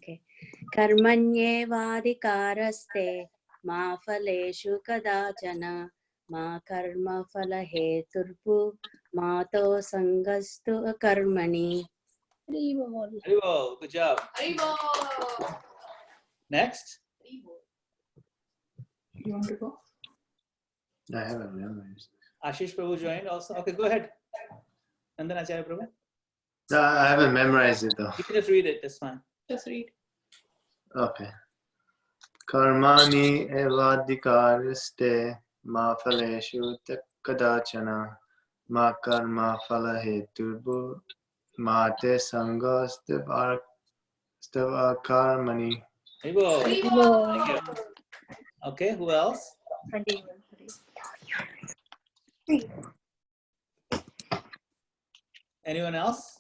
Okay. Karmanyevadikaraste ma phaleshu kadachana ma karma phalaheturbu mato sangastu karmani. Good job. Next. You want to go? I haven't memorized. Ashish Prabhu joined also. Okay, go ahead. And then Acharya Prabhu. No, I haven't memorized it though. You can just read it, that's fine. Just read. Okay. Karmani evadikaraste ma phaleshu kadachana ma karma phalaheturbu ma te sangastva karmani. Thank you. Okay, who else? Anyone else?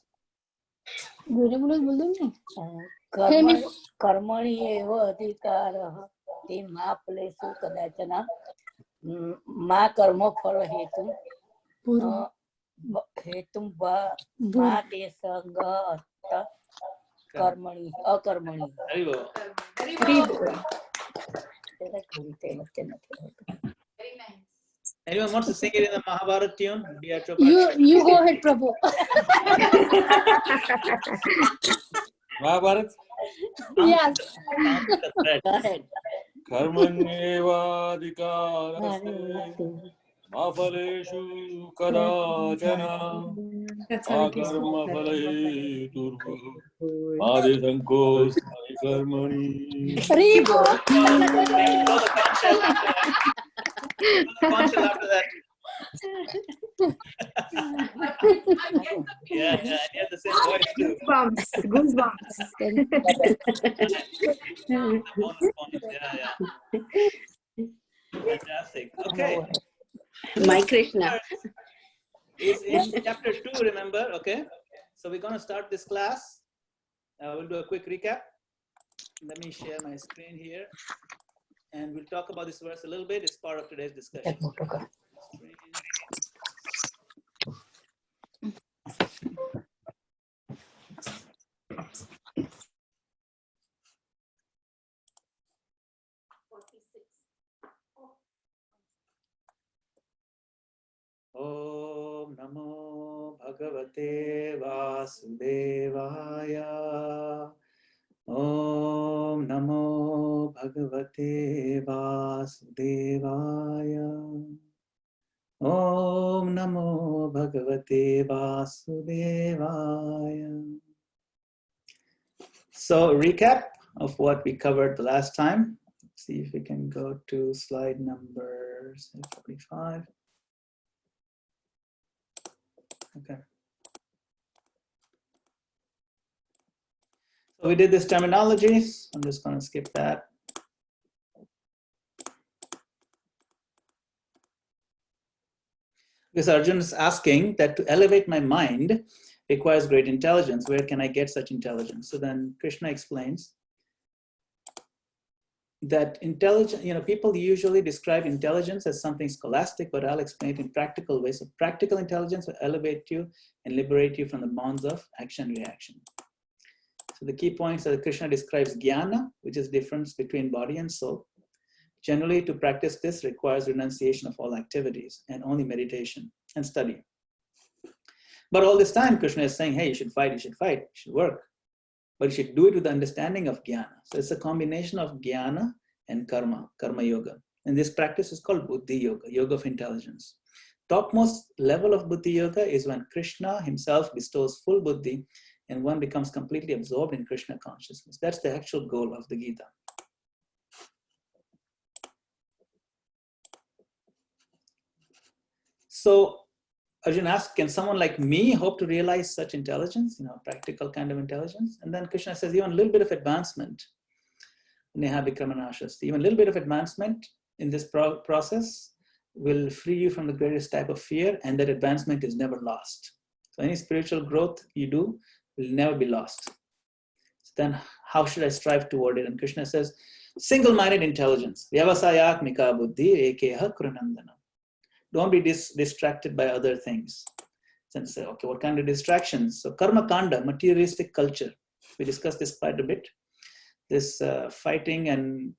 कर्मणि एव अधिकारः ते मा फलेषु कदाचन मा कर्मफल हेतुं वा मा ते संगत कर्मणि अकर्मणि. Anyone wants to sing it in the Mahabharata tune? You go ahead, Prabhu. Mahabharata? Yes. Go ahead. Karmanyevadikaraste ma phaleshu kadachana ma karma phalaheturbu ma te sangastva karmani. After that. Yeah, I had the same voice too. Goosebumps. Bonus. Yeah. Fantastic. Okay. My Krishna. Is in chapter 2, remember? Okay. So we're going to start this class. We'll do a quick recap. Let me share my screen here. And we'll talk about this verse a little bit. It's part of today's discussion. Om Namo Bhagavate Vasudevaya. Om Namo Bhagavate Vasudevaya. Om Namo Bhagavate Vasudevaya. So, recap of what we covered the last time. Let's see if we can go to slide number 45. Okay. So we did this terminology. I'm just going to skip that. Because Arjun is asking that to elevate my mind requires great intelligence. Where can I get such intelligence? So then Krishna explains that intelligence, people usually describe intelligence as something scholastic, but I'll explain it in practical ways. So practical intelligence will elevate you and liberate you from the bonds of action reaction. So the key points are that Krishna describes jnana, which is difference between body and soul. Generally, to practice this requires renunciation of all activities and only meditation and study. But all this time, Krishna is saying, hey, you should fight, you should work. But you should do it with the understanding of jnana. So it's a combination of jnana and karma yoga. And this practice is called buddhi yoga, yoga of intelligence. Topmost level of buddhi yoga is when Krishna himself bestows full buddhi and one becomes completely absorbed in Krishna consciousness. That's the actual goal of the Gita. So Arjun asked, can someone like me hope to realize such intelligence, practical kind of intelligence? And then Krishna says, even a little bit of advancement, neha vikramanashasti, even a little bit of advancement in this process will free you from the greatest type of fear, and that advancement is never lost. So any spiritual growth you do will never be lost. So then how should I strive toward it? And Krishna says, single-minded intelligence, vyavasayatmika buddhi ekeha krunandana. Don't be distracted by other things. And say, what kind of distractions? So karma kanda, materialistic culture. We discussed this quite a bit. this fighting and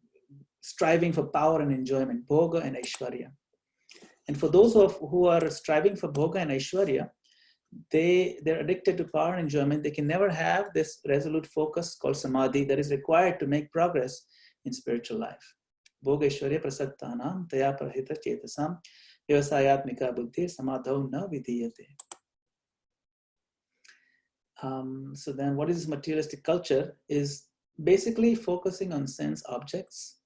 striving for power and enjoyment, bhoga and aishwarya. And for those who are striving for bhoga and aishwarya, they're addicted to power and enjoyment. They can never have this resolute focus called samadhi that is required to make progress in spiritual life. Bhoga aishwarya prasaktanam taya prahita chetasam vyavasayatmika buddhi samadho na vidhiyate. So then what is materialistic culture is basically focusing on sense objects.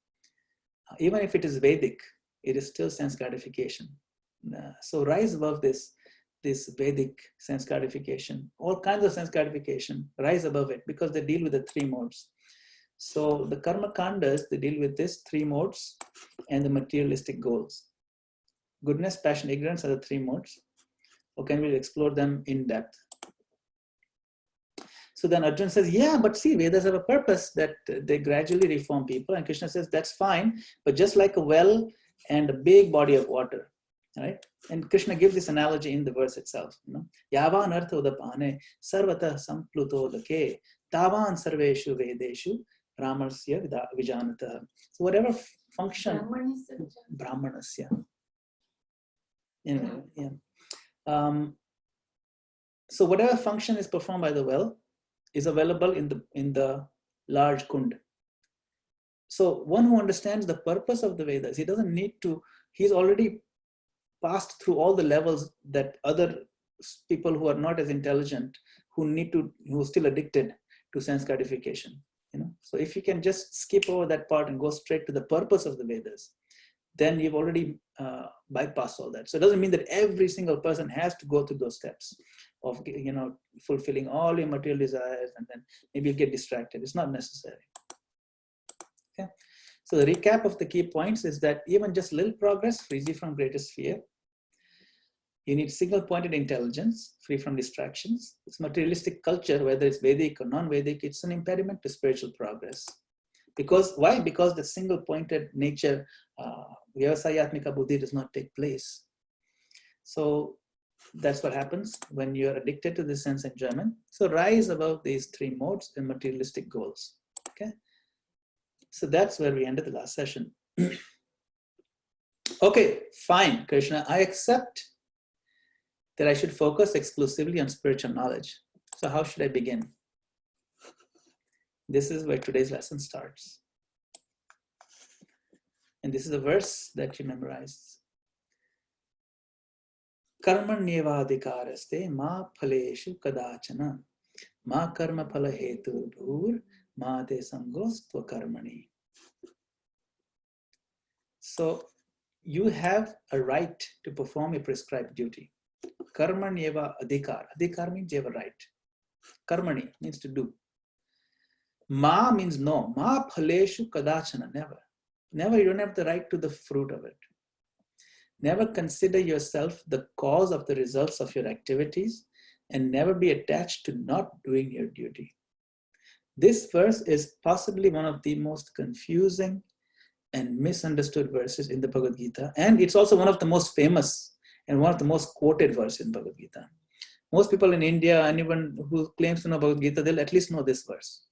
Even if it is Vedic, it is still sense gratification. So rise above this Vedic sense gratification, all kinds of sense gratification, rise above it because they deal with the three modes. So the karma kandas, they deal with this three modes and the materialistic goals. Goodness, passion, ignorance are the three modes. Okay, we'll explore them in depth. So then Arjuna says, yeah, but see, Vedas have a purpose that they gradually reform people. And Krishna says, that's fine, but just like a well and a big body of water, right? And Krishna gives this analogy in the verse itself. Yavan artha udapane sarvata sampluto dake tavan sarveshu vedeshu brahmanasya vijanata. So whatever function, brahmanasya. So whatever function is performed by the well is available in the large kund. So one who understands the purpose of the Vedas, he doesn't need to, he's already passed through all the levels that other people who are not as intelligent, who are still addicted to sense gratification. So if you can just skip over that part and go straight to the purpose of the Vedas, then you've already bypassed all that. So it doesn't mean that every single person has to go through those steps of fulfilling all your material desires, and then maybe you get distracted. It's not necessary. Okay. So the recap of the key points is that even just little progress frees you from greatest fear. You need single-pointed intelligence, free from distractions. It's materialistic culture, whether it's Vedic or non-Vedic, it's an impediment to spiritual progress. Because why? Because the single-pointed nature, vyavasayatmika buddhi, does not take place. So that's what happens when you're addicted to this sense enjoyment. So rise above these three modes and materialistic goals. Okay. So that's where we ended the last session. Okay, fine, Krishna. I accept that I should focus exclusively on spiritual knowledge. So how should I begin? This is where today's lesson starts. And this is a verse that you memorized. Karmanyevadhikaraste ma phaleshu kadachana ma karma phala hetu bhur ma te sangostva karmani. So you have a right to perform a prescribed duty. Karmanyeva adhikar. Adhikar means you have a right. Karmani means to do. Ma means no. Ma phaleshu kadachana. Never. Never, you don't have the right to the fruit of it. Never consider yourself the cause of the results of your activities, and never be attached to not doing your duty. This verse is possibly one of the most confusing and misunderstood verses in the Bhagavad-Gita, and it's also one of the most famous and one of the most quoted verses in Bhagavad-Gita. Most people in India, anyone who claims to know Bhagavad-Gita, they'll at least know this verse.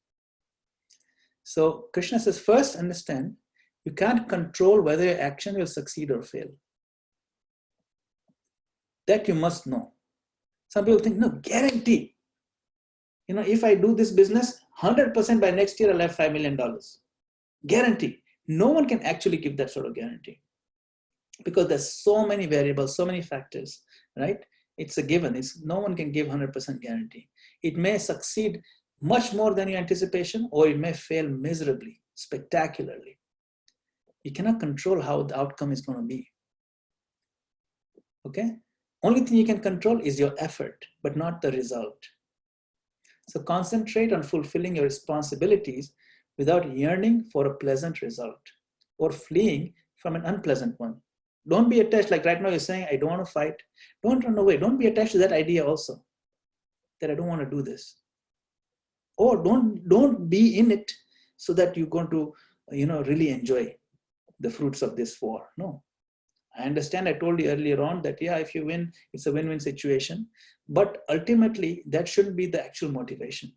So Krishna says, first understand, you can't control whether your action will succeed or fail. That you must know. Some people think, no, guarantee. If I do this business, 100% by next year, I'll have $5 million. Guarantee. No one can actually give that sort of guarantee. Because there's so many variables, so many factors, right? It's a given. No one can give 100% guarantee. It may succeed much more than your anticipation, or it may fail miserably, spectacularly. You cannot control how the outcome is going to be. Okay? Only thing you can control is your effort, but not the result. So concentrate on fulfilling your responsibilities without yearning for a pleasant result or fleeing from an unpleasant one. Don't be attached, like right now you're saying, I don't want to fight. Don't run away. Don't be attached to that idea also, that I don't want to do this. Or don't be in it so that you're going to, really enjoy the fruits of this war. No. I understand, I told you earlier on that, yeah, if you win, it's a win-win situation. But ultimately, that shouldn't be the actual motivation.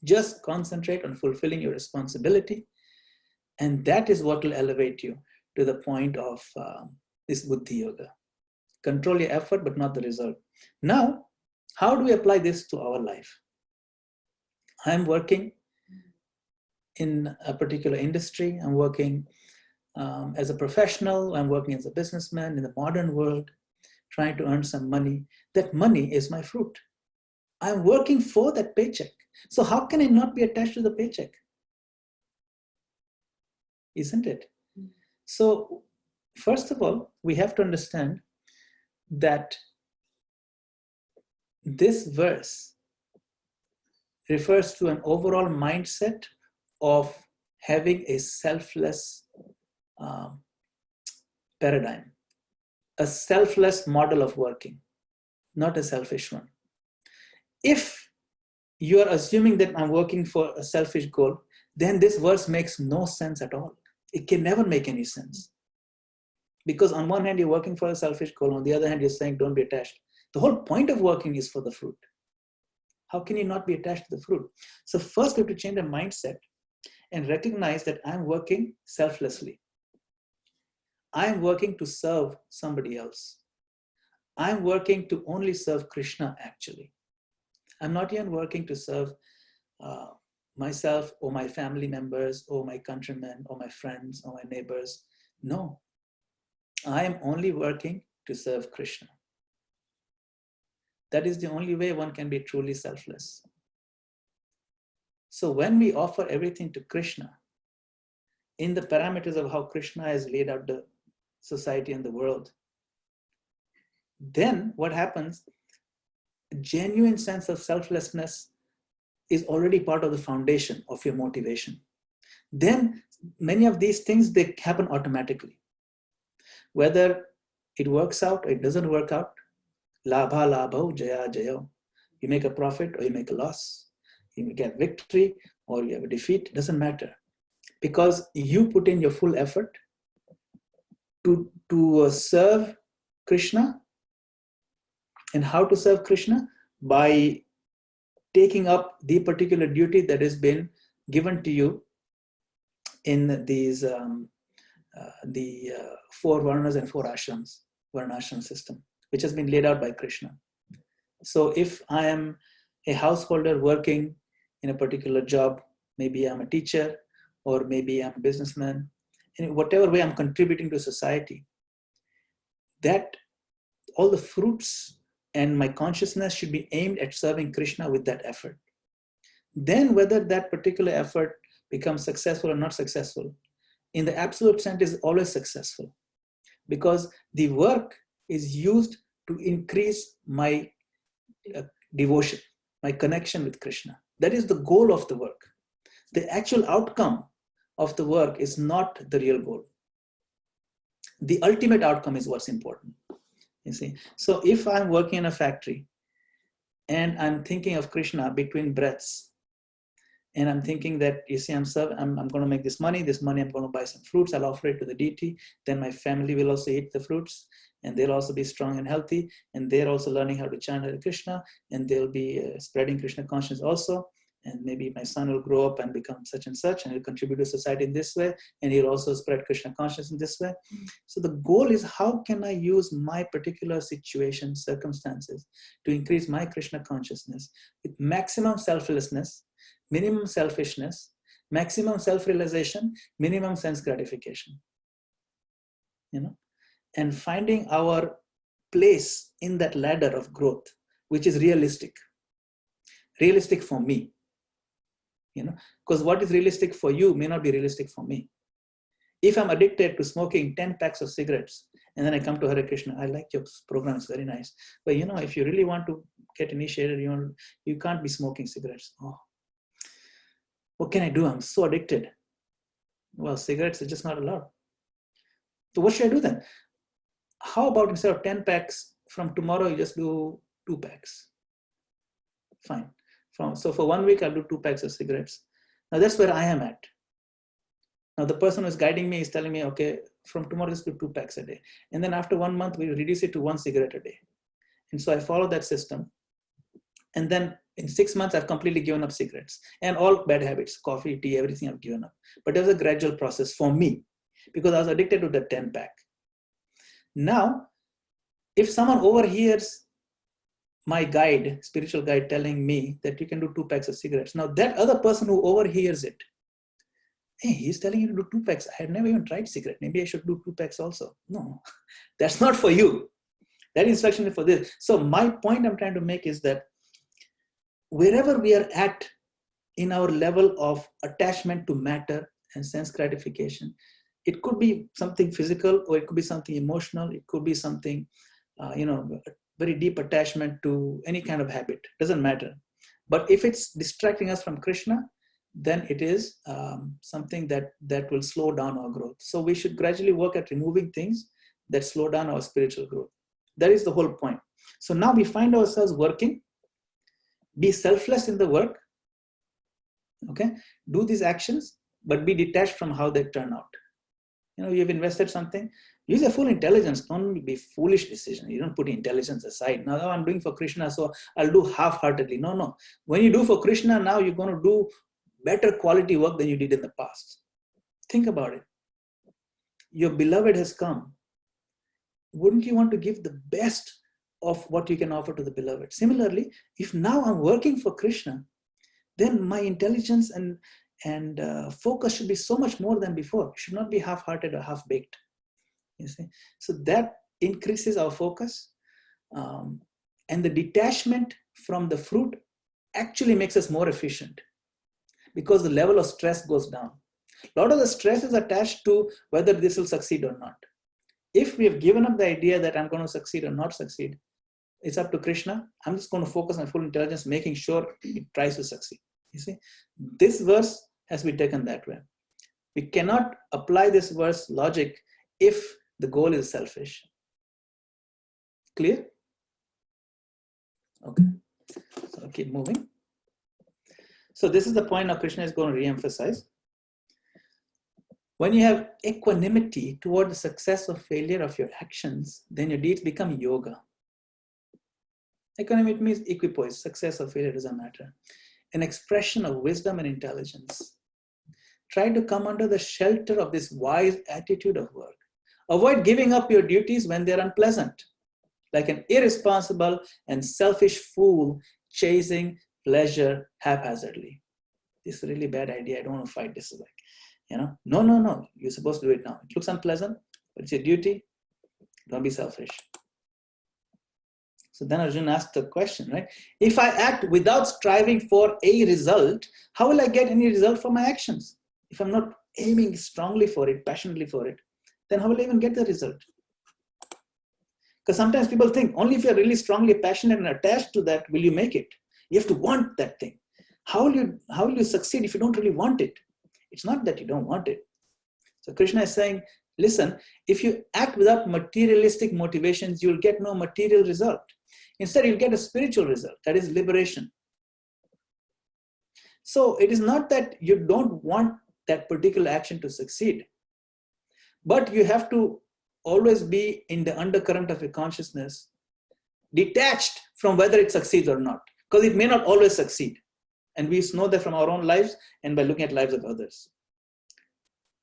Just concentrate on fulfilling your responsibility, and that is what will elevate you to the point of this Buddhi Yoga. Control your effort, but not the result. Now, how do we apply this to our life? I'm working in a particular industry. I'm working as a professional. I'm working as a businessman in the modern world, trying to earn some money. That money is my fruit. I'm working for that paycheck. So how can I not be attached to the paycheck? Isn't it? So first of all, we have to understand that this verse refers to an overall mindset of having a selfless paradigm, a selfless model of working, not a selfish one. If you are assuming that I'm working for a selfish goal, then this verse makes no sense at all. It can never make any sense. Because on one hand, you're working for a selfish goal. On the other hand, you're saying don't be attached. The whole point of working is for the fruit. How can you not be attached to the fruit? So first we have to change the mindset and recognize that I'm working selflessly. I'm working to serve somebody else. I'm working to only serve Krishna, actually. I'm not even working to serve myself or my family members or my countrymen or my friends or my neighbors. No, I am only working to serve Krishna. That is the only way one can be truly selfless. So when we offer everything to Krishna, in the parameters of how Krishna has laid out the society and the world, then what happens? A genuine sense of selflessness is already part of the foundation of your motivation. Then many of these things, they happen automatically. Whether it works out or it doesn't work out, labha labho, jaya jayo. You make a profit or you make a loss. You get victory or you have a defeat, it doesn't matter. Because you put in your full effort to serve Krishna. And how to serve Krishna? By taking up the particular duty that has been given to you in these the 4 varnas and 4 ashrams, varnashram system, which has been laid out by Krishna. So if I am a householder working in a particular job, maybe I'm a teacher or maybe I'm a businessman, in whatever way I'm contributing to society, that all the fruits and my consciousness should be aimed at serving Krishna with that effort. Then whether that particular effort becomes successful or not successful, in the absolute sense is always successful, because the work is used to increase my devotion, my connection with Krishna. That is the goal of the work. The actual outcome of the work is not the real goal. The ultimate outcome is what's important. You see, so if I'm working in a factory and I'm thinking of Krishna between breaths, and I'm thinking that, you see, I'm going to make this money I'm going to buy some fruits, I'll offer it to the deity, then my family will also eat the fruits, and they'll also be strong and healthy, and they're also learning how to chant Hare Krishna, and they'll be spreading Krishna consciousness also, and maybe my son will grow up and become such and such, and he'll contribute to society in this way, and he'll also spread Krishna consciousness in this way. So the goal is, how can I use my particular situation, circumstances, to increase my Krishna consciousness with maximum selflessness, minimum selfishness, maximum self-realization, minimum sense gratification, and finding our place in that ladder of growth, which is realistic for me, because what is realistic for you may not be realistic for me. If I'm addicted to smoking 10 packs of cigarettes, and then I come to Hare Krishna, I like your program, it's very nice, but if you really want to get initiated, you can't be smoking cigarettes. Oh, what can I do? I'm so addicted. Well, cigarettes are just not allowed. So what should I do then? How about instead of 10 packs, from tomorrow you just do 2 packs? Fine. So for 1 week, I'll do 2 packs of cigarettes. Now that's where I am at. Now the person who's guiding me is telling me, okay, from tomorrow, just do 2 packs a day. And then after 1 month, we reduce it to 1 cigarette a day. And so I follow that system. And then In 6 months, I've completely given up cigarettes and all bad habits, coffee, tea, everything I've given up. But there's a gradual process for me because I was addicted to the 10-pack. Now, if someone overhears my guide, spiritual guide, telling me that you can do 2 packs of cigarettes, now that other person who overhears it, hey, he's telling you to do 2 packs. I had never even tried cigarette. Maybe I should do 2 packs also. No, that's not for you. That instruction is for this. So my point I'm trying to make is that wherever we are at in our level of attachment to matter and sense gratification, it could be something physical or it could be something emotional. It could be something, very deep attachment to any kind of habit. Doesn't matter. But if it's distracting us from Krishna, then it is something that will slow down our growth. So we should gradually work at removing things that slow down our spiritual growth. That is the whole point. So now we find ourselves working, be selfless in the work, okay? Do these actions, but be detached from how they turn out. You've invested something, use your full intelligence. Don't be foolish decision. You don't put intelligence aside. Now I'm doing for Krishna, so I'll do half-heartedly. No. When you do for Krishna, now you're going to do better quality work than you did in the past. Think about it. Your beloved has come. Wouldn't you want to give the best of what you can offer to the beloved? Similarly, if now I'm working for Krishna, then my intelligence and focus should be so much more than before. It should not be half-hearted or half-baked. You see, so that increases our focus, and the detachment from the fruit actually makes us more efficient because the level of stress goes down. A lot of the stress is attached to whether this will succeed or not. If we have given up the idea that I'm going to succeed or not succeed, it's up to Krishna. I'm just going to focus on full intelligence, making sure it tries to succeed. You see, this verse has to be taken that way. We cannot apply this verse logic if the goal is selfish. Clear? Okay. So I'll keep moving. So this is the point now Krishna is going to re-emphasize. When you have equanimity toward the success or failure of your actions, then your deeds become yoga. Equanimity means equipoise, success or failure doesn't matter. An expression of wisdom and intelligence. Try to come under the shelter of this wise attitude of work. Avoid giving up your duties when they're unpleasant, like an irresponsible and selfish fool chasing pleasure haphazardly. This is a really bad idea. I don't want to fight this. No. You're supposed to do it now. It looks unpleasant, but it's your duty. Don't be selfish. So then Arjuna asked the question, right? If I act without striving for a result, how will I get any result for my actions? If I'm not aiming strongly for it, passionately for it, then how will I even get the result? Because sometimes people think only if you're really strongly passionate and attached to that will you make it. You have to want that thing. How will you succeed if you don't really want it? It's not that you don't want it. So Krishna is saying, listen, if you act without materialistic motivations, you'll get no material result. Instead, you'll get a spiritual result, that is liberation. So it is not that you don't want that particular action to succeed, but you have to always be in the undercurrent of your consciousness, detached from whether it succeeds or not, because it may not always succeed. And we know that from our own lives and by looking at lives of others.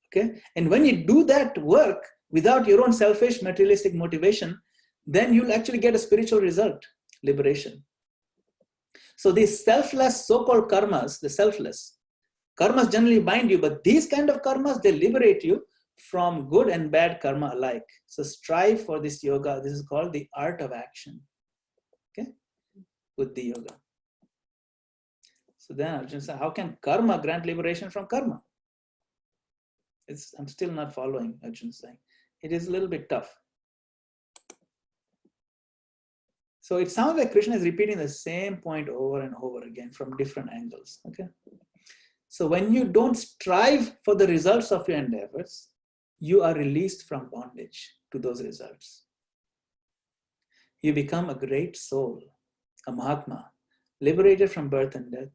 Okay? And when you do that work without your own selfish materialistic motivation, then you'll actually get a spiritual result, liberation. So these selfless so-called karmas, the selfless, karmas generally bind you, but these kind of karmas, they liberate you from good and bad karma alike. So strive for this yoga. This is called the art of action. Okay? Buddhi yoga. So then Arjuna said, how can karma grant liberation from karma? I'm still not following Arjuna saying. It is a little bit tough. So it sounds like Krishna is repeating the same point over and over again from different angles. Okay. So when you don't strive for the results of your endeavors, you are released from bondage to those results. You become a great soul, a Mahatma, liberated from birth and death,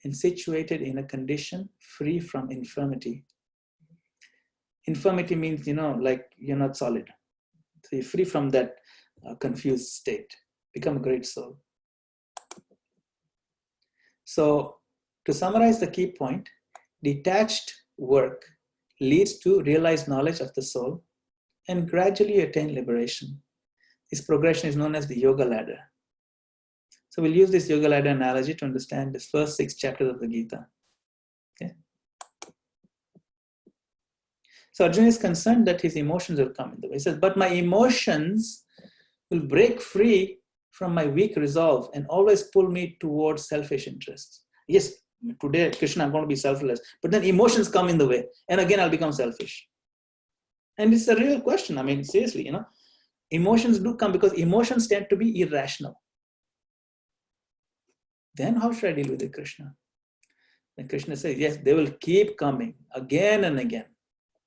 and situated in a condition free from infirmity. Infirmity means, like you're not solid. So you're free from that confused state. Become a great soul. So to summarize the key point, detached work leads to realized knowledge of the soul and gradually attain liberation. This progression is known as the yoga ladder. So we'll use this yoga ladder analogy to understand the first 6 chapters of the Gita. Okay. So Arjuna is concerned that his emotions will come in the way. He says, but my emotions will break free from my weak resolve and always pull me towards selfish interests. Yes, today, Krishna, I'm going to be selfless, but then emotions come in the way, and again, I'll become selfish. And it's a real question. I mean, seriously, emotions do come because emotions tend to be irrational. Then how should I deal with it, Krishna? And Krishna says, yes, they will keep coming again and again.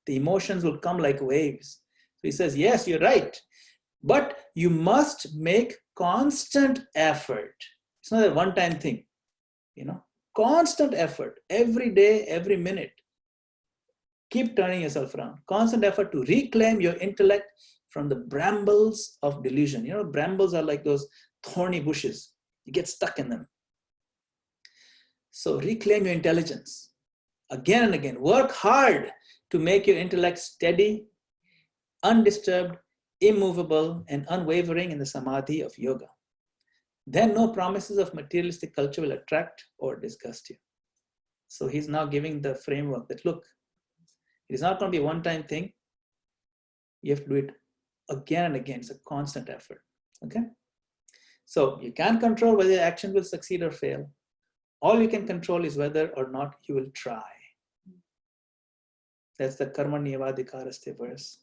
The emotions will come like waves. So he says, yes, you're right. But you must make constant effort. It's not a one-time thing, constant effort every day, every minute. Keep turning yourself around. Constant effort to reclaim your intellect from the brambles of delusion. Brambles are like those thorny bushes. You get stuck in them. So reclaim your intelligence again and again. Work hard to make your intellect steady, undisturbed, immovable, and unwavering in the Samadhi of Yoga. Then no promises of materialistic culture will attract or disgust you. So he's now giving the framework that, look, it is not going to be a one-time thing. You have to do it again and again. It's a constant effort. Okay? So you can't control whether your action will succeed or fail. All you can control is whether or not you will try. That's the karma niyavadhikaraste verse.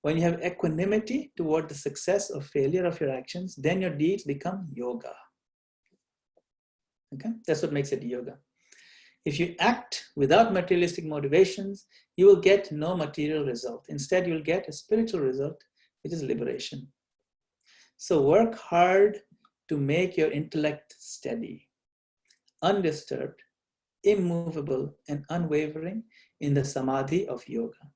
When you have equanimity toward the success or failure of your actions, then your deeds become yoga. Okay? That's what makes it yoga. If you act without materialistic motivations, you will get no material result. Instead, you'll get a spiritual result, which is liberation. So work hard to make your intellect steady, undisturbed, immovable, and unwavering in the Samadhi of Yoga.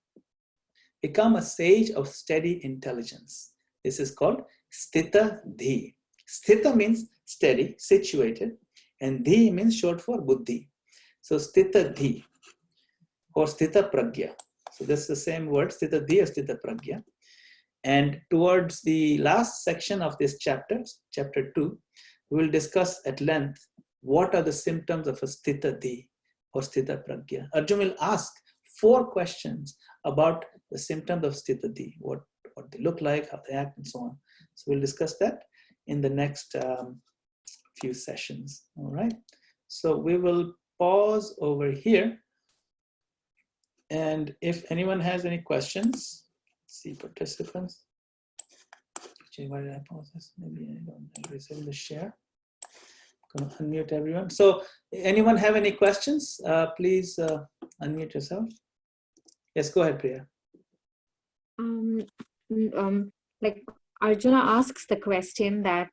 Become a sage of steady intelligence. This is called Sthita Dhi. Sthita means steady, situated, and Dhi means short for Buddhi. So Sthita Dhi or Sthita Pragya. So this is the same word, Sthita Dhi or Sthita Pragya. And towards the last section of this chapter, chapter 2, we will discuss at length what are the symptoms of a Sthita Dhi or Sthita Pragya. Arjuna will ask 4 questions about the symptoms of Sthita Dhi, what they look like, how they act, and so on. So we'll discuss that in the next few sessions. All right. So we will pause over here. And if anyone has any questions, let's see participants. Actually, why did I pause this? Maybe I don't receive the share. I'm going to unmute everyone. So anyone have any questions? Please unmute yourself. Yes, go ahead, Priya. Like Arjuna asks the question that,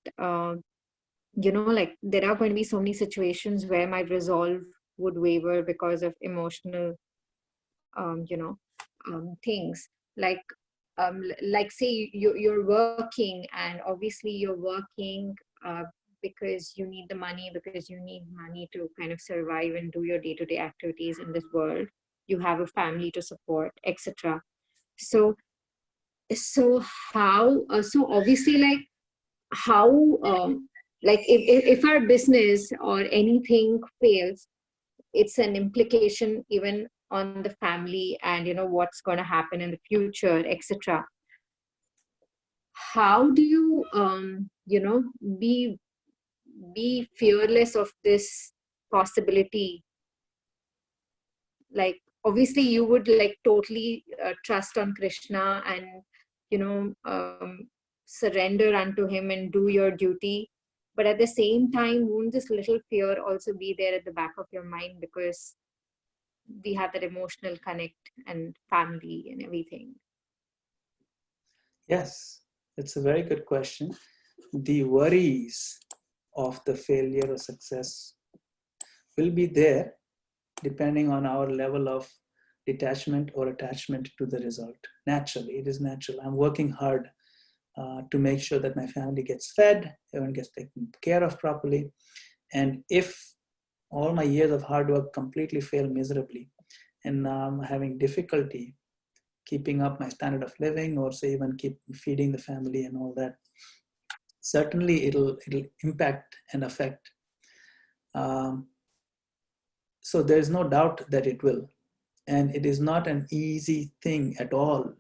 like there are going to be so many situations where my resolve would waver because of emotional, things. Like say you're working, and obviously you're working because you need the money, because you need money to kind of survive and do your day-to-day activities in this world. You have a family to support, etc. So how? So obviously, like how? Like if our business or anything fails, it's an implication even on the family and what's going to happen in the future, etc. How do you be fearless of this possibility? Like obviously you would like totally trust on Krishna and surrender unto him and do your duty, but at the same time won't this little fear also be there at the back of your mind, because we have that emotional connect and family and everything? Yes, it's a very good question. The worries of the failure or success will be there depending on our level of detachment or attachment to the result. Naturally, it is natural. I'm working hard to make sure that my family gets fed, everyone gets taken care of properly. And if all my years of hard work completely failed miserably. And now I'm having difficulty keeping up my standard of living, or say even keep feeding the family and all that. Certainly it'll impact and affect. So there's no doubt that it will. And it is not an easy thing at all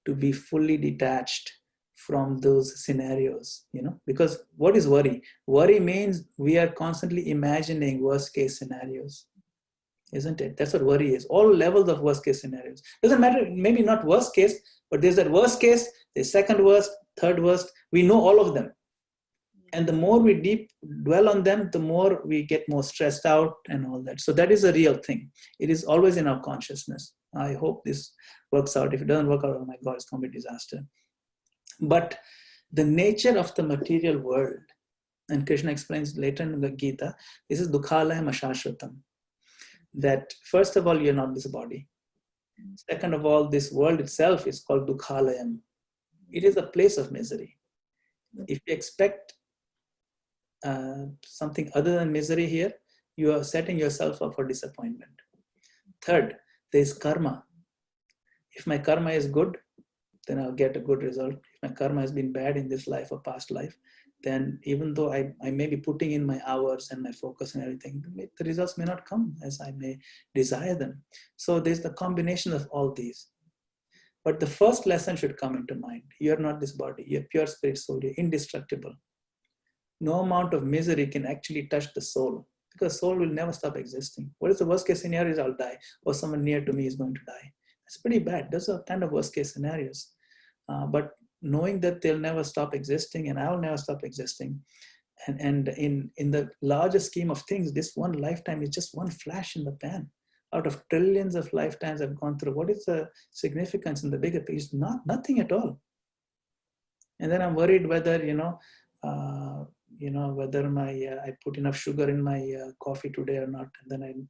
to be fully detached from those scenarios, because what is worry? Worry means we are constantly imagining worst case scenarios, isn't it? That's what worry is. All levels of worst case scenarios. Doesn't matter, maybe not worst case, but there's that worst case, there's second worst, third worst. We know all of them. And the more we deep dwell on them, the more we get more stressed out and all that. So that is a real thing. It is always in our consciousness. I hope this works out. If it doesn't work out, oh my God, it's going to be a disaster. But the nature of the material world, and Krishna explains later in the Gita, this is dukhalayam ashashvatam. That first of all, you're not this body. Second of all, this world itself is called dukhalayam. It is a place of misery. If you expect something other than misery here, you are setting yourself up for disappointment. Third, there is karma. If my karma is good, then I'll get a good result. If my karma has been bad in this life or past life, then even though I may be putting in my hours and my focus and everything, the results may not come as I may desire them. So there's the combination of all these. But the first lesson should come into mind. You're not this body. You're pure spirit soul. You're indestructible. No amount of misery can actually touch the soul, because soul will never stop existing. What is the worst case scenario? Is I'll die, or someone near to me is going to die. That's pretty bad. Those are kind of worst case scenarios. But knowing that they'll never stop existing and I'll never stop existing, and in the larger scheme of things, this one lifetime is just one flash in the pan. Out of trillions of lifetimes I've gone through, what is the significance in the bigger picture? Nothing at all. And then I'm worried whether whether I put enough sugar in my coffee today or not. And then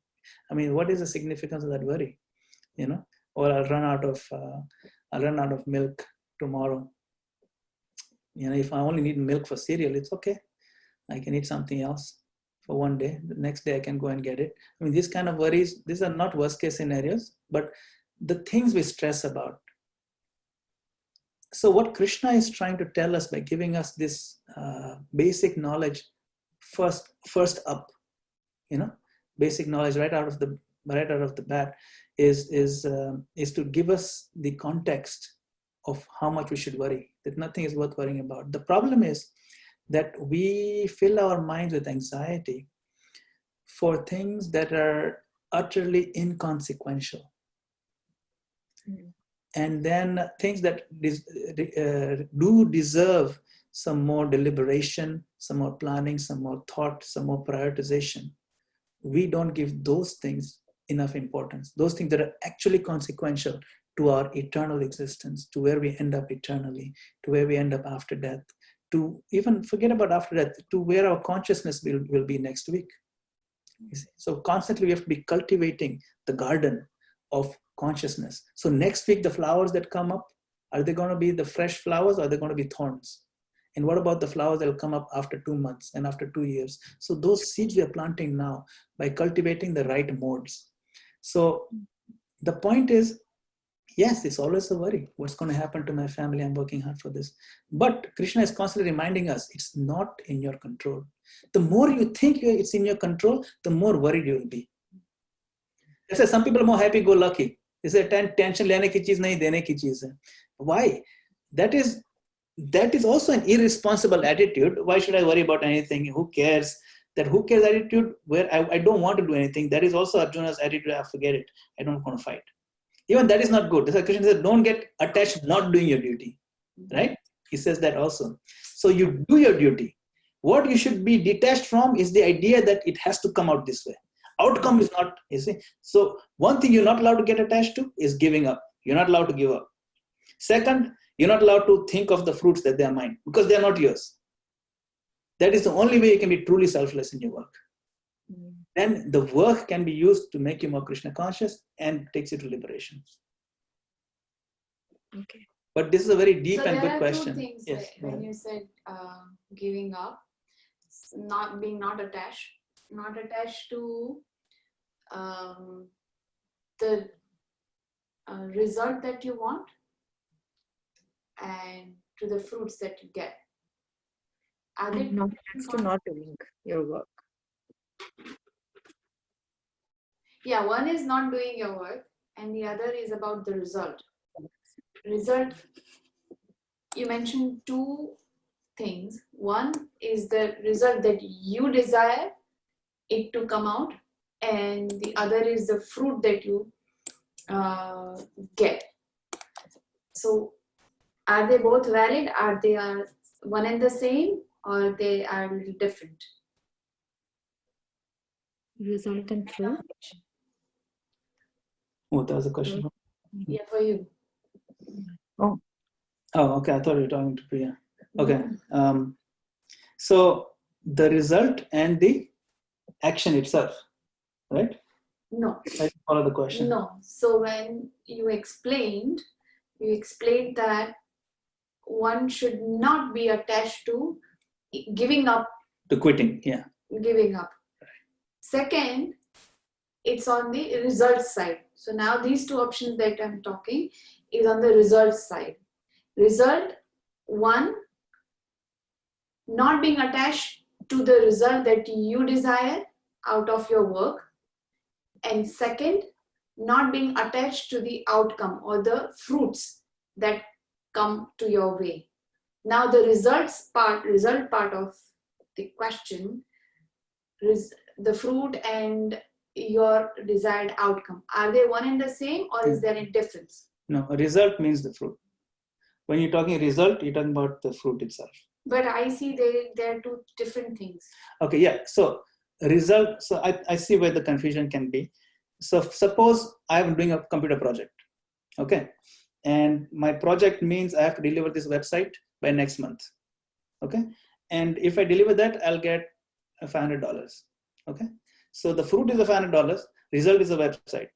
I mean, what is the significance of that worry? Or I'll run out of milk tomorrow. If I only need milk for cereal, it's okay. I can eat something else for one day. The next day I can go and get it. I mean, these kind of worries, these are not worst case scenarios, but the things we stress about. So what Krishna is trying to tell us by giving us this basic knowledge first up, basic knowledge right out of the bat is to give us the context of how much we should worry, that nothing is worth worrying about. The problem is that we fill our minds with anxiety for things that are utterly inconsequential. And then things that do deserve some more deliberation, some more planning, some more thought, some more prioritization. We don't give those things enough importance. Those things that are actually consequential to our eternal existence, to where we end up eternally, to where we end up after death, to even forget about after death, to where our consciousness will be next week. So constantly we have to be cultivating the garden of consciousness. So next week, the flowers that come up, are they going to be the fresh flowers or are they going to be thorns? And what about the flowers that will come up after 2 months and after 2 years? So those seeds we are planting now by cultivating the right modes. So the point is, yes, it's always a worry. What's going to happen to my family? I'm working hard for this. But Krishna is constantly reminding us, it's not in your control. The more you think it's in your control, the more worried you will be. That's why some people are more happy-go-lucky. They say, tension lene ki cheez nahi, dene ki cheez hai. Why? That is also an irresponsible attitude. Why should I worry about anything? Who cares? That who cares attitude, where I don't want to do anything, that is also Arjuna's attitude. I forget it. I don't want to fight. Even that is not good. That's why Krishna says, don't get attached not doing your duty. Right? He says that also. So you do your duty. What you should be detached from is the idea that it has to come out this way. Outcome is not, you see. So one thing you're not allowed to get attached to is giving up. You're not allowed to give up. Second, you're not allowed to think of the fruits that they are mine because they are not yours. That is the only way you can be truly selfless in your work. Then the work can be used to make you more Krishna conscious and takes you to liberation. Okay. But this is a very deep and good There are question. two things, Yes, when you said giving up, not being not attached. not attached to the result that you want and to the fruits that you get. Are they And not attached to not doing your work. Yeah, one is not doing your work and the other is about the result. Result, you mentioned two things. One is the result that you desire it to come out, and the other is the fruit that you get. So are they both valid? Are they one and the same, or they are a little different? Result and fruit. Oh, that was a question. Yeah, for you. Oh, okay. I thought you were talking to Priya. Okay. So the result and the action itself, right? No. I follow the question. No. So when you explained that one should not be attached to giving up. To quitting, yeah. Giving up. Second, it's on the result side. So now these two options that I'm talking is on the result side. Result, one, not being attached to the result that you desire out of your work. And second, not being attached to the outcome or the fruits that come to your way. Now the result part of the question is the fruit and your desired outcome. Are they one and the same, or is there a difference? No, a result means the fruit. When you're talking result, you're talking about the fruit itself. But I see they're two different things. Okay, yeah. So result, so I see where the confusion can be. So suppose I'm doing a computer project, okay? And my project means I have to deliver this website by next month, okay? And if I deliver that, I'll get $500, okay? So the fruit is the $500, result is the website.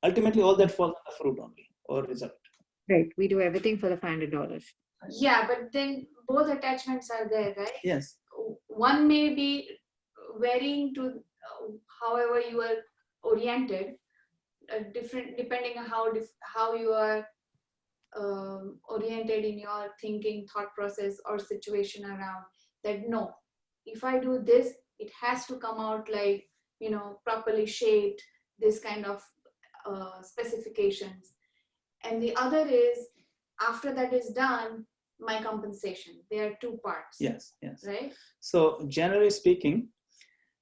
Ultimately, all that falls on the fruit only, or result. Right, we do everything for the $500. Yeah, but then both attachments are there, right? Yes. One may be varying to however you are oriented, different depending on how you are oriented in your thinking, thought process, or situation around that. No, if I do this, it has to come out like, properly shaped, this kind of specifications. And the other is, after that is done, my compensation. There are two parts. Yes, yes. Right? So generally speaking,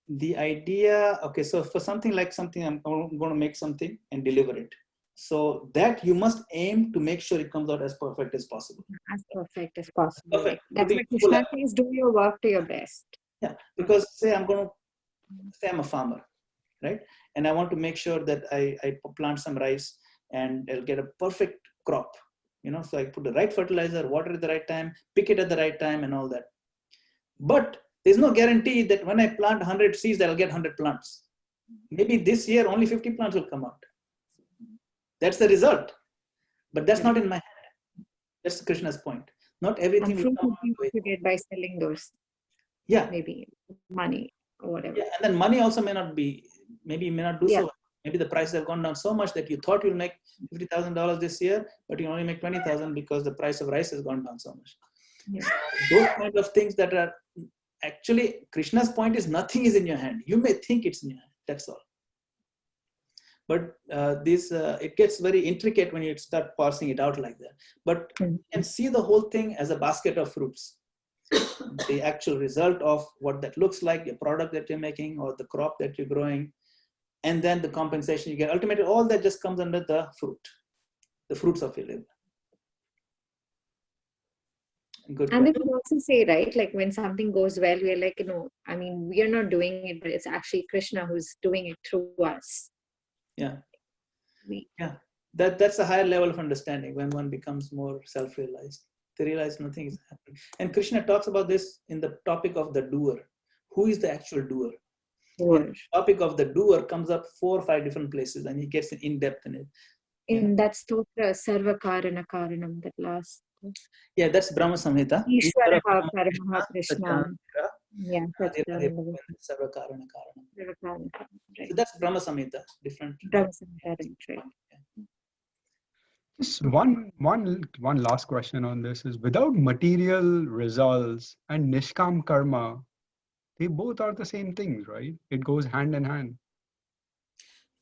the idea, okay, so for something I'm going to make something and deliver it. So that you must aim to make sure it comes out as perfect as possible. As perfect as possible. Perfect. That's what Krishna says, do your work to your best. Yeah, because say I'm a farmer, right? And I want to make sure that I plant some rice and I'll get a perfect crop, so I put the right fertilizer, water at the right time, pick it at the right time and all that. But there's no guarantee that when I plant 100 seeds, I'll get 100 plants. Maybe this year only 50 plants will come out. That's the result. But that's not in my hand. That's Krishna's point. Not everything will come out. You get by selling those. Yeah. Maybe money or whatever. Yeah, and then money also may not be, maybe you may not do so well. Maybe the prices have gone down so much that you thought you'll make $50,000 this year, but you only make $20,000 because the price of rice has gone down so much. Yeah. Those kind of things that are actually, Krishna's point is nothing is in your hand. You may think it's in your hand. That's all. But it gets very intricate when you start parsing it out like that. But you can see the whole thing as a basket of fruits. The actual result of what that looks like, your product that you're making or the crop that you're growing, and then the compensation you get. Ultimately, all that just comes under the fruit, the fruits of your labor. Good. And then we also say, right, like when something goes well, we're like, we are not doing it, but it's actually Krishna who's doing it through us. Yeah. That's a higher level of understanding when one becomes more self-realized. They realize nothing is happening. And Krishna talks about this in the topic of the doer. Who is the actual doer? The topic of the doer comes up 4 or 5 different places, and he gets in depth in it. In that stotra, Sarva Karana Karanam, that last. Yeah, that's Brahma Samhita. Ishvara Karamaha Krishna. Yeah, that's the Sarvakarana Karana. right. So that's Brahma Samhita, different. Brahma Samhita, right. Just one last question on this is, without material results and Nishkam Karma, they both are the same things, right? It goes hand in hand.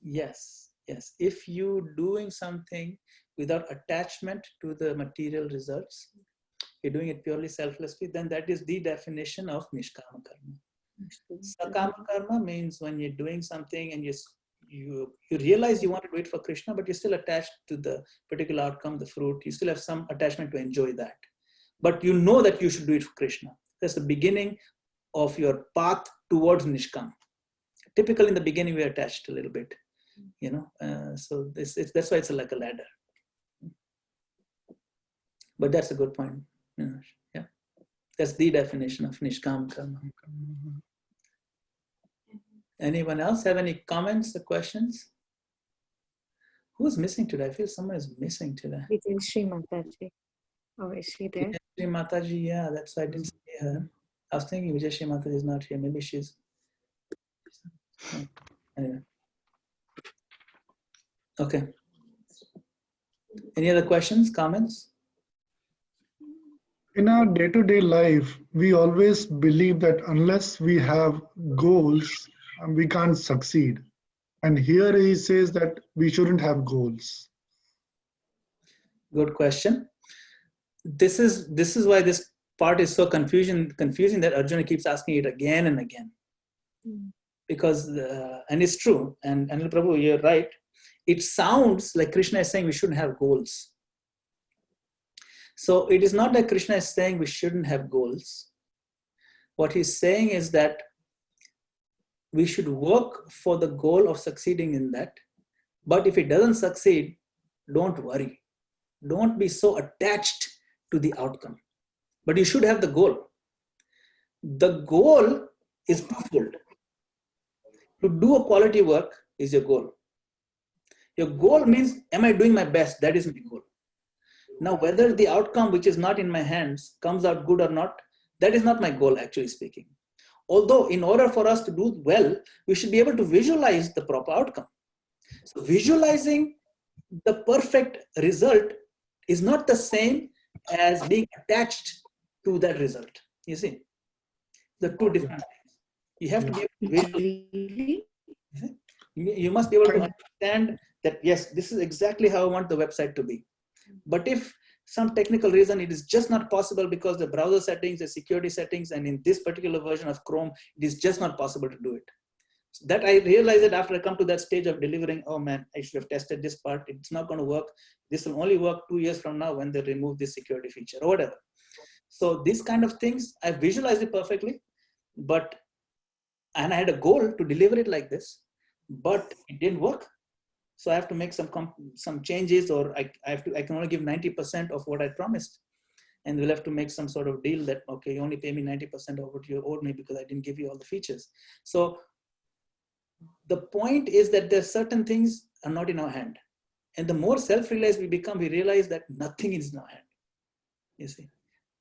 Yes, yes. If you doing something without attachment to the material results, you're doing it purely selflessly, then that is the definition of Nishkama Karma. Sakama Karma means when you're doing something and you realize you want to do it for Krishna, but you're still attached to the particular outcome, the fruit. You still have some attachment to enjoy that. But you know that you should do it for Krishna. That's the beginning of your path towards Nishkam. Typically in the beginning, we're attached a little bit, so that's why it's like a ladder. But that's a good point. Yeah, that's the definition of Nishkam Karma. Anyone else have any comments or questions? Who's missing today? I feel someone is missing today. It is Sri Mataji. Oh, is she there? Sri Mataji, yeah, that's why I didn't see her. I was thinking Vijay Sri Mataji is not here. Maybe she's... Anyway. Okay. Any other questions, comments? In our day-to-day life, we always believe that unless we have goals, we can't succeed. And here he says that we shouldn't have goals. Good question. This is why this part is so confusing that Arjuna keeps asking it again and again. Because, and it's true, and Anil Prabhu, you're right. It sounds like Krishna is saying we shouldn't have goals. So it is not that Krishna is saying we shouldn't have goals. What he's saying is that we should work for the goal of succeeding in that. But if it doesn't succeed, don't worry. Don't be so attached to the outcome. But you should have the goal. The goal is twofold. To do a quality work is your goal. Your goal means, am I doing my best? That is my goal. Now, whether the outcome, which is not in my hands, comes out good or not, that is not my goal, actually speaking. Although, in order for us to do well, we should be able to visualize the proper outcome. So, visualizing the perfect result is not the same as being attached to that result. You see, the two different things. You have to be able to visualize. You must be able to understand that, yes, this is exactly how I want the website to be. But if some technical reason it is just not possible because the browser settings, the security settings, and in this particular version of Chrome, it is just not possible to do it. So that I realized that after I come to that stage of delivering, oh man, I should have tested this part. It's not going to work. This will only work 2 years from now when they remove this security feature or whatever. So these kind of things, I visualized it perfectly, and I had a goal to deliver it like this, but it didn't work. So I have to make some changes, or I can only give 90% of what I promised. And we'll have to make some sort of deal that, okay, you only pay me 90% of what you owed me because I didn't give you all the features. So the point is that there are certain things are not in our hand. And the more self-realized we become, we realize that nothing is in our hand. You see,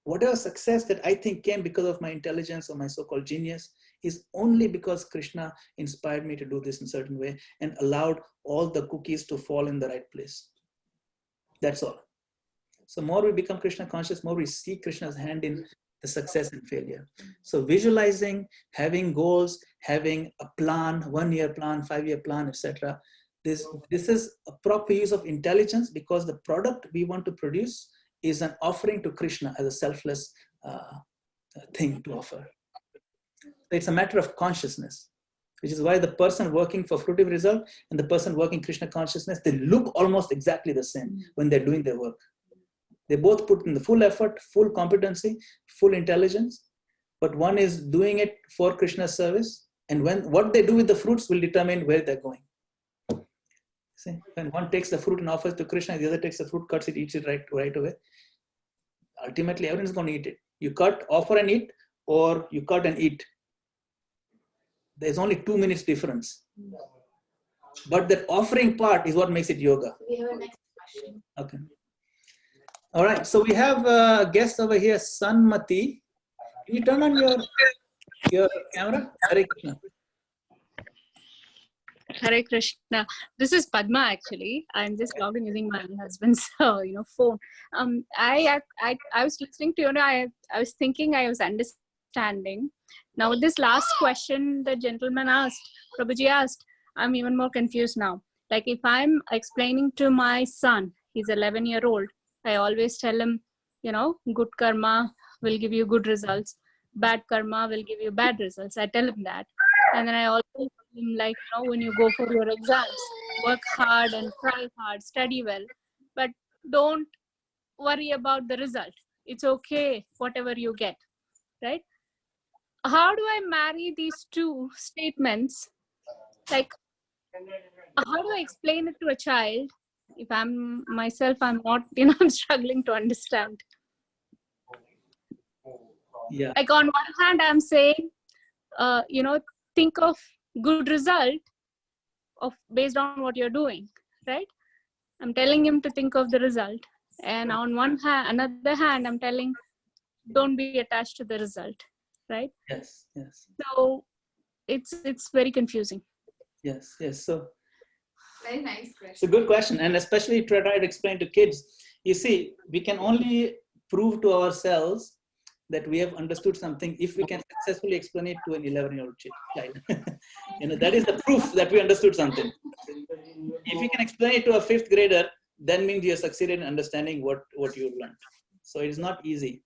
whatever success that I think came because of my intelligence or my so-called genius is only because Krishna inspired me to do this in a certain way and allowed all the cookies to fall in the right place. That's all. So more we become Krishna conscious, more we see Krishna's hand in the success and failure. So visualizing, having goals, having a plan, 1-year plan, 5-year plan, etc. This is a proper use of intelligence, because the product we want to produce is an offering to Krishna as a selfless thing to offer. It's a matter of consciousness, which is why the person working for fruitive result and the person working Krishna consciousness, they look almost exactly the same when they're doing their work. They both put in the full effort, full competency, full intelligence, but one is doing it for Krishna's service, and what they do with the fruits will determine where they're going. See, when one takes the fruit and offers to Krishna, the other takes the fruit, cuts it, eats it right away. Ultimately, everyone's going to eat it. You cut, offer and eat, or you cut and eat. There's only 2 minutes difference. But that offering part is what makes it yoga. We have a next question. Okay. All right. So we have a guest over here, Sanmati. Can you turn on your your camera. Hare Krishna. Hare Krishna. This is Padma actually. I'm just logged in using my husband's phone. I was listening to I was thinking, I was understanding. Now with this last question the gentleman asked, Prabhuji asked, I'm even more confused now. Like if I'm explaining to my son, he's 11-year-old, I always tell him, good karma will give you good results. Bad karma will give you bad results. I tell him that. And then I also tell him, like, when you go for your exams, work hard and try hard, study well, but don't worry about the result. It's okay, whatever you get, right? How do I marry these two statements? Like, how do I explain it to a child? If I'm myself, I'm not, I'm struggling to understand. Yeah. Like on one hand, I'm saying, think of good result based on what you're doing, right? I'm telling him to think of the result. And on another hand, I'm telling, don't be attached to the result, right? Yes. So it's very confusing. Yes. So Very nice question. it's a good question, and especially try to explain to kids. You see, we can only prove to ourselves that we have understood something if we can successfully explain it to an 11-year-old child. That is the proof that we understood something. If you can explain it to a 5th grader, then means you have succeeded in understanding what you learned. So it's not easy.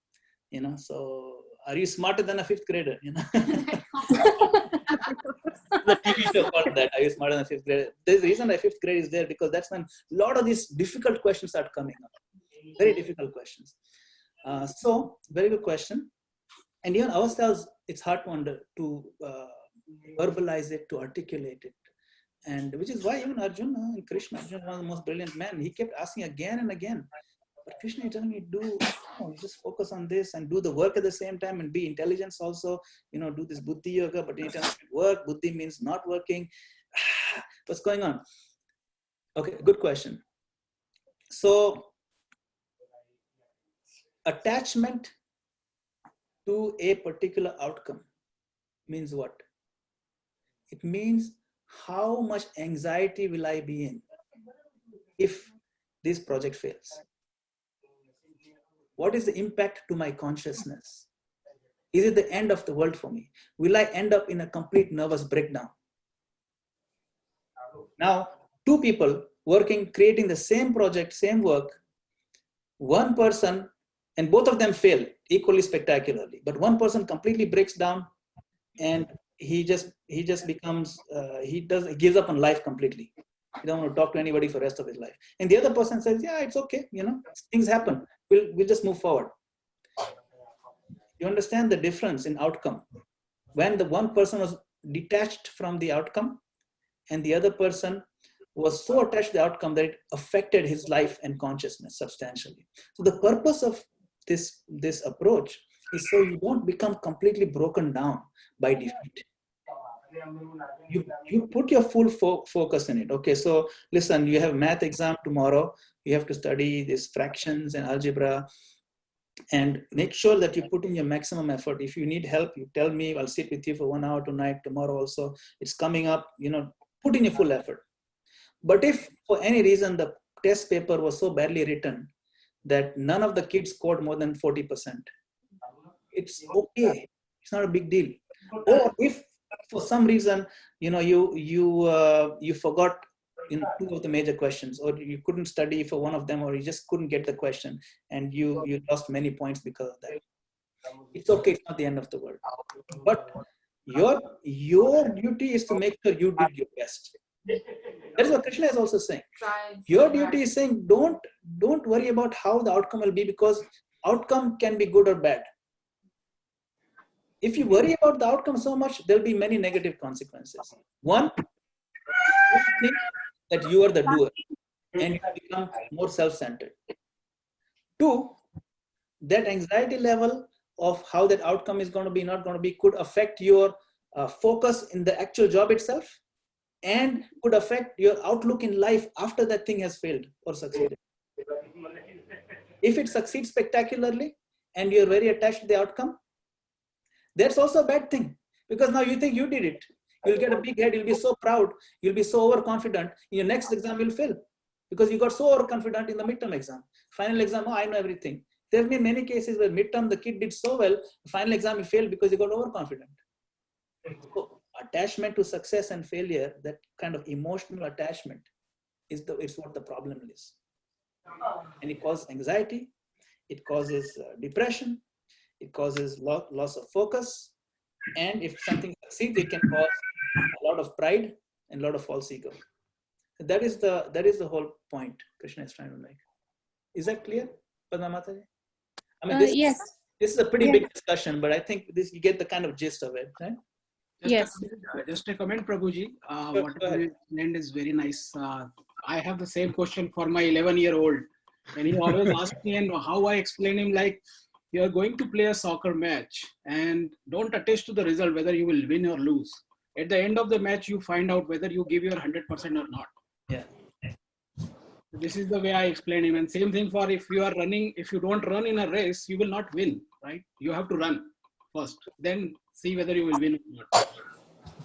So are you smarter than a 5th grader? The TV show called that. Are you smarter than a 5th grader? There's a reason why 5th grade is there, because that's when a lot of these difficult questions start coming up. Very difficult questions. So very good question. And even ourselves, it's hard to verbalize it, to articulate it. And which is why even Arjuna and Krishna, Arjuna, one of the most brilliant men, he kept asking again and again, but Krishna, you're telling me just focus on this and do the work at the same time and be intelligence also, do this buddhi yoga, but you tell me work, buddhi means not working. What's going on? Okay, good question. So attachment to a particular outcome means what? It means how much anxiety will I be in if this project fails? What is the impact to my consciousness? Is it the end of the world for me? Will I end up in a complete nervous breakdown? Now, 2 people working, creating the same project, same work, one person, and both of them fail equally spectacularly, but one person completely breaks down and he just becomes, he gives up on life completely. He don't want to talk to anybody for the rest of his life. And the other person says, yeah, it's okay. Things happen. We'll just move forward. You understand the difference in outcome. When the one person was detached from the outcome and the other person was so attached to the outcome that it affected his life and consciousness substantially. So the purpose of this approach is so you don't become completely broken down by defeat. You put your full focus in it. Okay, so listen, you have math exam tomorrow. You have to study these fractions and algebra, and make sure that you put in your maximum effort. If you need help, you tell me. I'll sit with you for 1 hour tonight, tomorrow also. It's coming up. Put in your full effort. But if for any reason the test paper was so badly written that none of the kids scored more than 40%, it's okay. It's not a big deal. Or if for some reason you forgot 2 of the major questions, or you couldn't study for one of them, or you just couldn't get the question and you lost many points because of that, it's okay. It's not the end of the world. But your duty is to make sure you did your best. That is what Krishna is also saying. Your duty is saying don't worry about how the outcome will be, because outcome can be good or bad. If you worry about the outcome so much, there'll be many negative consequences. One, you think that you are the doer and you become more self-centered. 2, that anxiety level of how that outcome is going to be, not going to be, could affect your focus in the actual job itself, and could affect your outlook in life after that thing has failed or succeeded. If it succeeds spectacularly and you're very attached to the outcome, that's also a bad thing, Because now you think you did it. You'll get a big head, you'll be so proud, you'll be so overconfident. In your next exam, you'll fail because you got so overconfident in the midterm exam. Final exam, oh, I know everything. There have been many cases where midterm, the kid did so well, final exam, he failed because he got overconfident. So attachment to success and failure, that kind of emotional attachment is what the problem is. And it causes anxiety, it causes depression, it causes loss of focus. And if something succeeds, it can cause a lot of pride and a lot of false ego. That is the whole point Krishna is trying to make. Is that clear, Padma Mataji? I mean, Yes. This is a pretty big discussion, but I think you get the kind of gist of it, right? Just a comment, Prabhuji. What you explained is very nice. I have the same question for my 11-year-old. And he always asks me, and how I explain him, like, you're going to play a soccer match and don't attach to the result whether you will win or lose. At the end of the match, you find out whether you give your 100% or not. Yeah. This is the way I explain him. And same thing for if you are running, if you don't run in a race, you will not win, right? You have to run first, then see whether you will win or not.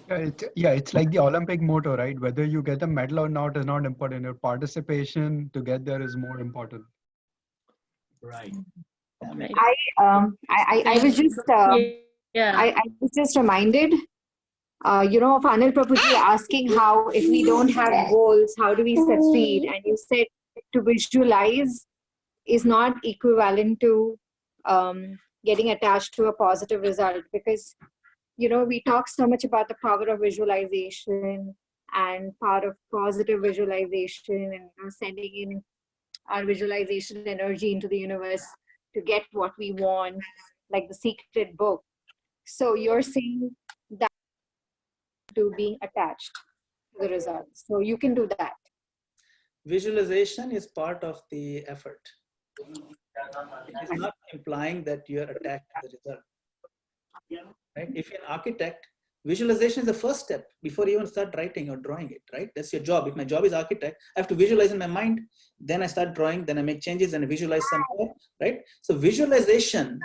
It's like the Olympic motto, right? Whether you get a medal or not is not important. Your participation to get there is more important. Right. I was just I was just reminded, of Anil Prabhuji asking how if we don't have goals, how do we succeed? And you said to visualize is not equivalent to getting attached to a positive result, because we talk so much about the power of visualization and part of positive visualization and sending in our visualization energy into the universe to get what we want, like the secret book. So you're saying that to being attached to the results. So you can do that. Visualization is part of the effort. It is not implying that you're attached to the result. Right? If you're an architect, visualization is the first step before you even start writing or drawing it, right? That's your job. If my job is architect, I have to visualize in my mind, then I start drawing, then I make changes and I visualize some more, right? So visualization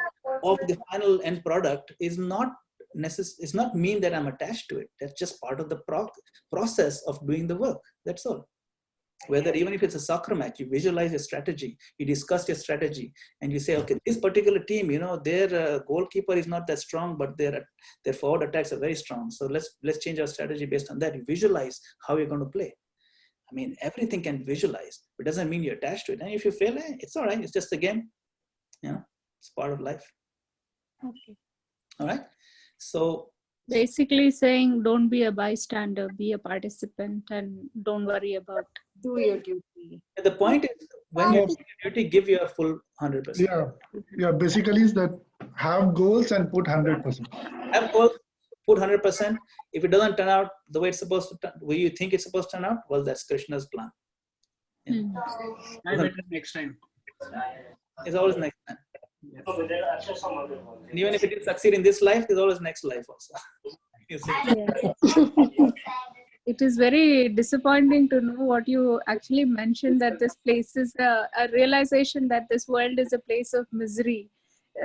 of the final end product is not necessary. It's not mean that I'm attached to it. That's just part of the process of doing the work. That's all. Whether even if it's a soccer match, you visualize your strategy, you discuss your strategy, and you say, okay, this particular team, their goalkeeper is not that strong, but their forward attacks are very strong. So let's change our strategy based on that. You visualize how you're going to play. I mean, everything can visualize. It doesn't mean you're attached to it. And if you fail, it's all right. It's just a game. It's part of life. Okay. All right. So basically saying, don't be a bystander, be a participant, and don't worry about do your duty. The point is, when you do your duty, give your full 100%. Yeah. Basically, is that have goals and put 100%. Have goals, put 100%. If it doesn't turn out the way it's supposed to, the way you think it's supposed to turn out, well, that's Krishna's plan. Yeah. I better next time. It's always next time. Yes. And even if it didn't succeed in this life, there's always next life also. It is very disappointing to know what you actually mentioned, that this place is a realization that this world is a place of misery.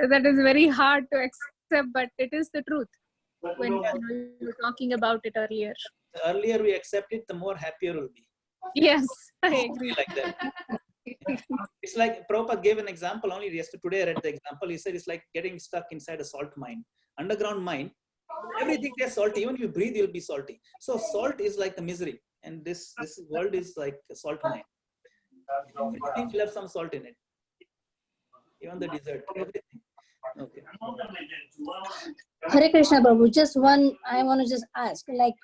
That is very hard to accept, but it is the truth. When you were talking about it earlier. The earlier we accept it, the more happier we'll be. Yes, I agree. Like that. It's like Prabhupada gave an example only yesterday. Today I read the example. He said it's like getting stuck inside a salt mine. Underground mine, everything is salty. Even if you breathe, you'll be salty. So salt is like the misery. And this world is like a salt mine. Everything will have some salt in it. Even the desert, everything. Okay. Hare Krishna Prabhu, just one I want to just ask, like,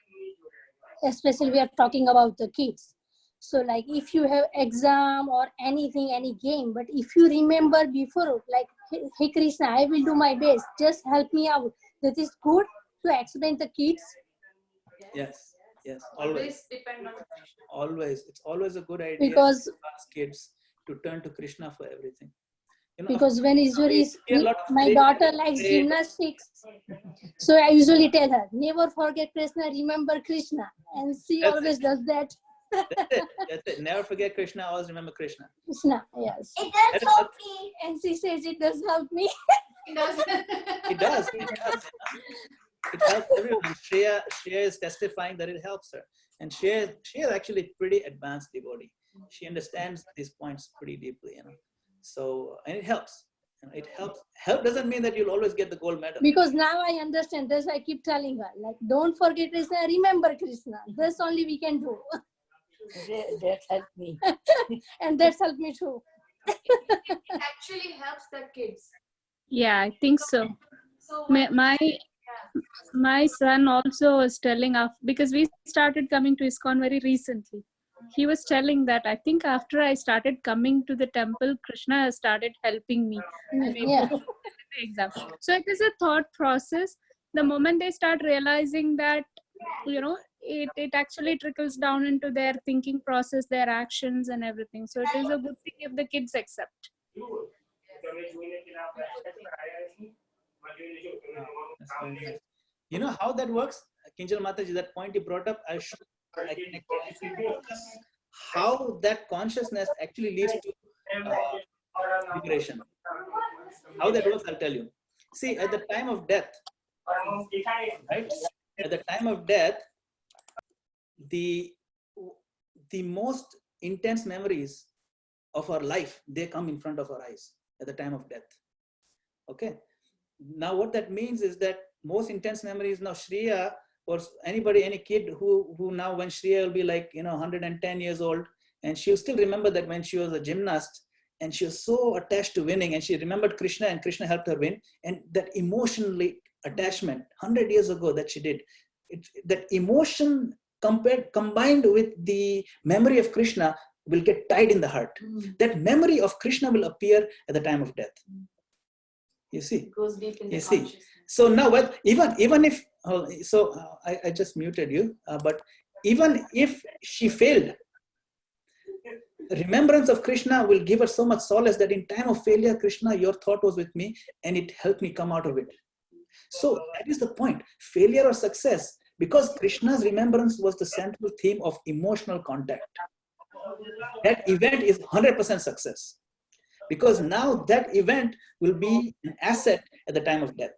especially we are talking about the kids. So like if you have exam or anything, any game, but if you remember before, like, hey Krishna, I will do my best, just help me out. That is good to explain the kids. Yes, always. Always. It's always a good idea because to ask kids to turn to Krishna for everything. Because when usually my daughter likes gymnastics, so I usually tell her, never forget Krishna, remember Krishna, and she always does that. That's it. Never forget Krishna, always remember Krishna. Krishna, yes. It does help me. And she says it does help me. It does. It helps everyone. Shreya is testifying that it helps her. And Shreya is actually a pretty advanced devotee. She understands these points pretty deeply, So, and it helps. It helps. Help doesn't mean that you'll always get the gold medal. Because now I understand. That's why I keep telling her, like, don't forget Krishna, remember Krishna. That's only we can do. That helped me. And that's helped me too. It actually helps the kids. Yeah, I think so. So My son also was telling us, because we started coming to ISKCON very recently. He was telling that I think after I started coming to the temple, Krishna has started helping me. Yeah. The exam. So it is a thought process. The moment they start realizing that, it actually trickles down into their thinking process, their actions and everything. So it is a good thing if the kids accept. That's very nice. You know how that works? Kinjal Mataji, that point you brought up, I can actually discuss how that consciousness actually leads to liberation. How that works, I'll tell you. See, at the time of death, right? At the time of death, the most intense memories of our life, they come in front of our eyes at the time of death. Okay. Now, what that means is that most intense memories now, Shreya or any kid who now, when Shreya will be like, 110 years old, and she'll still remember that when she was a gymnast and she was so attached to winning, and she remembered Krishna and Krishna helped her win. And that emotionally attachment 100 years ago that she did, that emotion combined with the memory of Krishna will get tied in the heart. That memory of Krishna will appear at the time of death. You see, it goes deep in the you see. consciousness. So now, even if I just muted you, but even if she failed, remembrance of Krishna will give her so much solace that in time of failure, Krishna, your thought was with me and it helped me come out of it. So that is the point. Failure or success, because Krishna's remembrance was the central theme of emotional contact. That event is 100% success. Because now that event will be an asset at the time of death.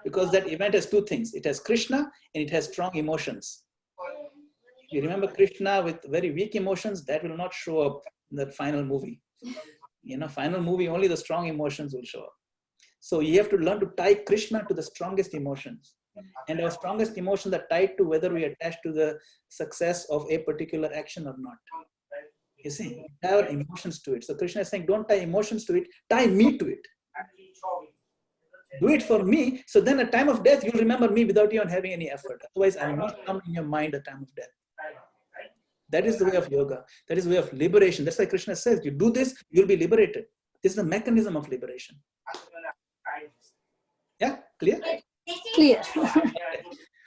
Because that event has two things. It has Krishna and it has strong emotions. If you remember Krishna with very weak emotions, that will not show up in the final movie. Final movie, only the strong emotions will show up. So you have to learn to tie Krishna to the strongest emotions. And our strongest emotions are tied to whether we attach to the success of a particular action or not. You see, tie our emotions to it. So Krishna is saying, don't tie emotions to it, tie me to it. Do it for me. So then at time of death, you'll remember me without even having any effort. Otherwise, I will not come in your mind at time of death. That is the way of yoga. That is the way of liberation. That's why Krishna says, you do this, you'll be liberated. This is the mechanism of liberation. Yeah, clear? Clear.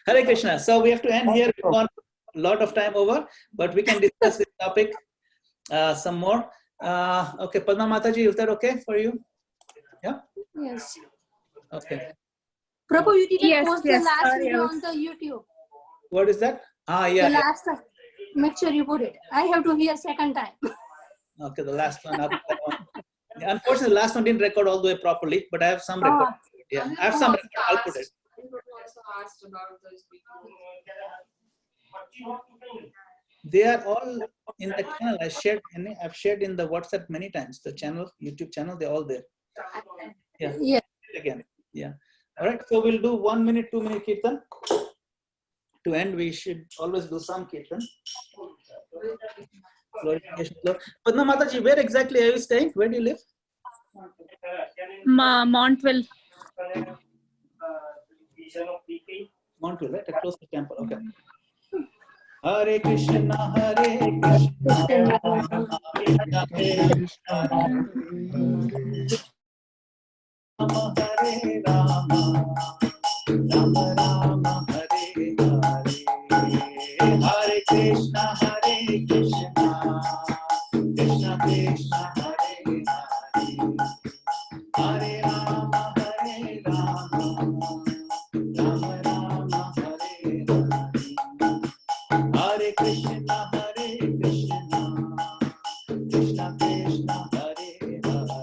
Hare Krishna. So we have to end here. We've gone a lot of time over, but we can discuss this topic some more. Okay, Padma Mataji, is that okay for you? Yeah? Yes. Okay. Prabhu, you didn't post the last sorry, video on the YouTube. What is that? Yeah. The last time. Make sure you put it. I have to hear second time. Okay, the last one. I'll put that one. Unfortunately, the last one didn't record all the way properly, but I have some record. Yeah, I have some record. I'll put it. Also asked about those They are all in the channel. I've shared in the WhatsApp many times. The channel, YouTube channel, they're all there. Yeah. Yeah. Again. Yeah. All right. So we'll do 1 minute, 2 minute kirtan. To end, we should always do some kirtan. Padma Mataji, where exactly are you staying? Where do you live? Montville. Montville, right? Close to temple. Okay. Hare Krishna, Hare Krishna, Krishna Krishna, Hare Rama, Rama Rama, Hare Hare. Hare Krishna, Hare Krishna, Krishna Krishna, Hare Hare. Hare Rama, Hare Rama, Rama Rama, Hare Hare. Hare Krishna, Krishna Krishna, Hare Hare.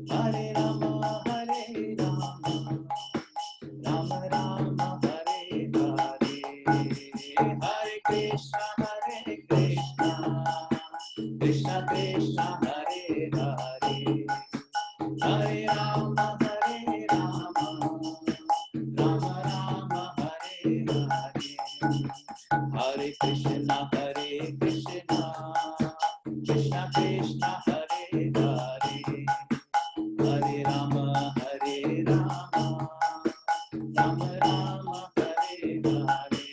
Hare Rama, Hare Rama, Rama Krishna Krishna Hare Hare, Hare Rama Hare Rama, Rama Rama Hare Hare, Hare Krishna Krishna Krishna Hare Hare, Hare Rama Hare Rama, Rama Rama Hare Hare,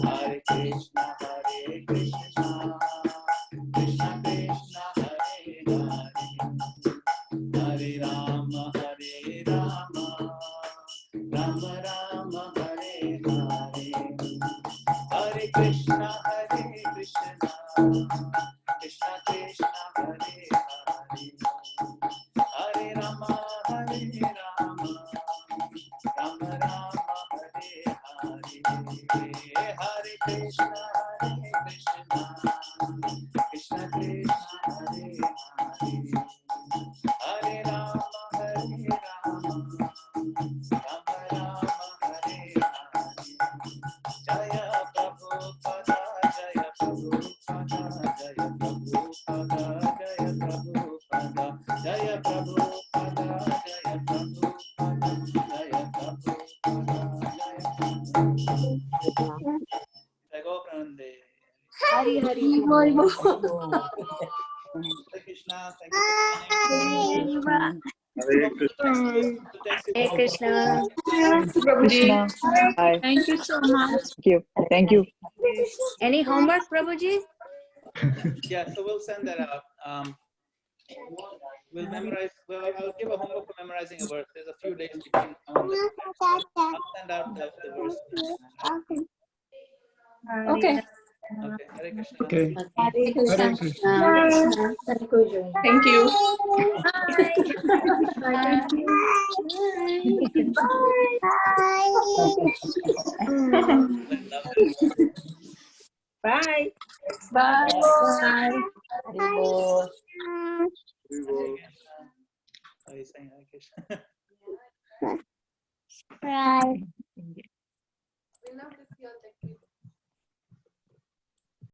Hare Krishna Krishna Krishna Hare Hare, Hare Rama Hare Rama, Rama Rama Hare Hare, Hare Krishna Krishna Krishna Hare Hare, Hare Rama Hare Rama, Rama Rama Hare Hare, Hare Krishna Krishna Krishna Hare Hare, Hare Rama Hare Rama, Rama Rama Hare Hare, Jaya Prabhupada, Jaya Prabhupada, Jaya Prabhupada, Jaya Prabhupada, Jaya Prabhupada, Jaya Prabhupada, Jaya Prabhupada, Jaya Prabhupada. Go Prande. Hari Hari Bol, Bol. bol. Hare Krishna, thank you for coming. Hare Krishna. Hare Krishna. Krishna. Hi. Thank you so much. Thank you. Thank you. Any homework, Prabhuji? Yeah, so we'll send that out. We'll memorize. Well, I'll give a homework for memorizing a verse. There's a few days between now and the I'll send out the verse. Okay. Okay, Hare Krishna. Okay. Hare Hare Krishna. Krishna. Thank you. Bye. Bye. Bye. Are you saying Hare Krishna? Bye.